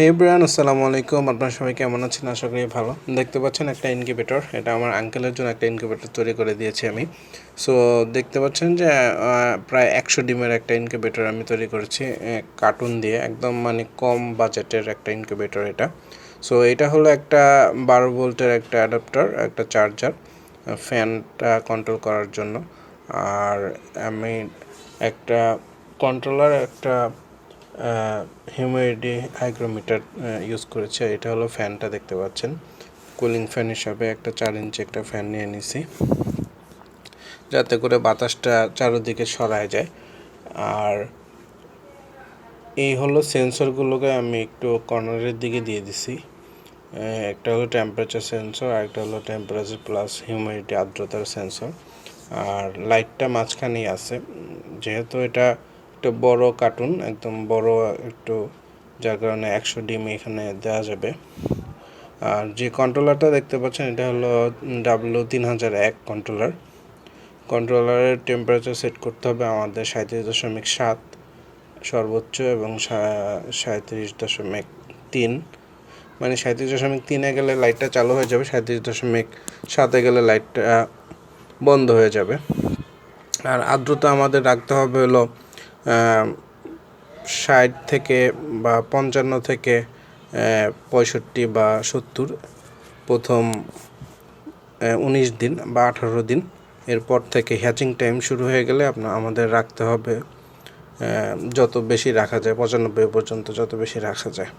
হে Brian, আসসালামু আলাইকুম। আপনারা সবাই কেমন আছেন? আশা করি ভালো। দেখতে পাচ্ছেন একটা ইনকিউবেটর, এটা আমার আঙ্কেলের জন্য একটা ইনকিউবেটর তৈরি করে দিয়েছি আমি। সো দেখতে পাচ্ছেন যে প্রায় 100 ডিমের একটা ইনকিউবেটর আমি তৈরি করেছি কার্টুন দিয়ে, একদম মানে কম বাজেটের একটা ইনকিউবেটর এটা। সো এটা হলো একটা 12 ভোল্টের একটা অ্যাডাপ্টার, একটা চার্জার, ফ্যানটা কন্ট্রোল করার জন্য। আর আমি একটা কন্ট্রোলার, একটা হিউমিডিটি হাইগ্রোমিটার ইউজ করেছি। এটা হলো ফ্যানটা, দেখতে পাচ্ছেন কুলিং ফ্যান হিসাবে একটা 4 ইঞ্চি একটা ফ্যান নিয়ে নিছি, যাতে করে বাতাসটা চারদিকে সরায় যায়। আর এই হলো সেন্সরগুলোকে আমি একটু কর্নারের দিকে দিয়ে দিছি। একটা হলো টেম্পারেচার সেন্সর, আর একটা হলো টেম্পারেচার প্লাস হিউমিডিটি, আর্দ্রতার সেন্সর। আর লাইটটা মাঝখানেই আছে, যেহেতু এটা একটা বড় কার্টুন, একদম বড় একটু, যার কারণে 100 ডিম এখানে দেওয়া যাবে। আর যে কন্ট্রোলারটা দেখতে পাচ্ছেন, এটা হলো W3001 কন্ট্রোলারের টেম্পারেচার সেট করতে হবে আমাদের 37.7 সর্বোচ্চ এবং 37.3, মানে 37.3-এ গেলে লাইটটা চালু হয়ে যাবে, 37.7-এ গেলে লাইটটা বন্ধ হয়ে যাবে। আর আর্দ্রতা আমাদের রাখতে হবে হলো 60 থেকে বা 55 থেকে 65 বা 70 প্রথম 19 দিন বা 18 দিন। এরপর থেকে হ্যাচিং টাইম শুরু হয়ে গেলে আমাদের রাখতে হবে যত বেশি রাখা যায়, 95 পর্যন্ত যত বেশি রাখা যায়।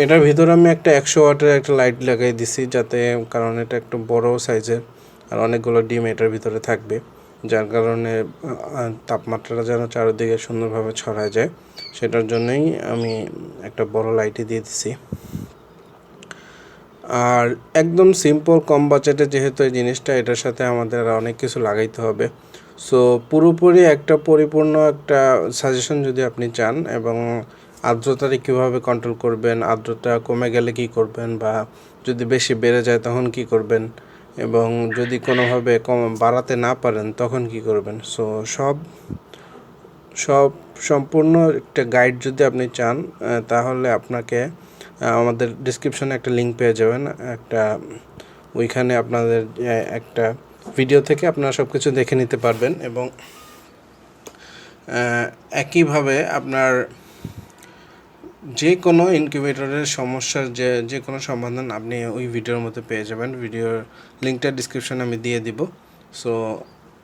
এটার ভিতরে আমি একটা 100 ওয়াটের একটা লাইট লাগাই দিছি, যাতে, কারণ এটা একটু বড় সাইজের আর অনেকগুলো ডিম এটার ভিতরে থাকবে, যার কারণে তাপমাত্রাটা যেন চারিদিকে সুন্দরভাবে ছড়ায় যায়, সেটার জন্যই আমি একটা বড় লাইটই দিয়ে দিছি। আর একদম সিম্পল, কম বাজেটে যেহেতু এই জিনিসটা, এটার সাথে আমাদের অনেক কিছু লাগাইতে হবে। সো পুরোপুরি একটা পরিপূর্ণ একটা সাজেশন যদি আপনি চান, এবং আর্দ্রতাটা কীভাবে কন্ট্রোল করবেন, আর্দ্রতা কমে গেলে কী করবেন, বা যদি বেশি বেড়ে যায় তখন কী করবেন, এবং যদি কোনোভাবে বাড়াতে না পারেন তখন কী করবেন, সো সব সম্পূর্ণ একটা গাইড যদি আপনি চান, তাহলে আপনাকে আমাদের ডিসক্রিপশনে একটা লিঙ্ক পেয়ে যাবেন, ওইখানে আপনাদের একটা ভিডিও থেকে আপনারা সব কিছু দেখে নিতে পারবেন। এবং একইভাবে আপনার যে কোনো ইনকিউবেটরের সমস্যার যে কোনো সমাধান আপনি ওই ভিডিওর মধ্যে পেয়ে যাবেন। ভিডিওর লিঙ্কটা ডিসক্রিপশনে আমি দিয়ে দিব। সো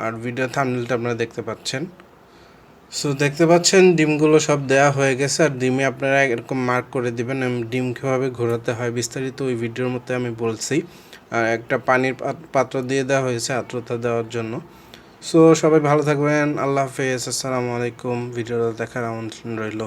আর ভিডিও থাম্বনেলটা আপনারা দেখতে পাচ্ছেন। সো দেখতে পাচ্ছেন ডিমগুলো সব দেওয়া হয়ে গেছে, আর ডিমে আপনারা এরকম মার্ক করে দিবেন। ডিম কীভাবে ঘোরাতে হয় বিস্তারিত ওই ভিডিওর মধ্যে আমি বলছি। আর একটা পানির পাত্র দিয়ে দেওয়া হয়েছে আর্দ্রতা দেওয়ার জন্য। সো সবাই ভালো থাকবেন, আল্লাহ হাফেজ, আসসালামু আলাইকুম। ভিডিওটা দেখার আমন্ত্রণ রইল।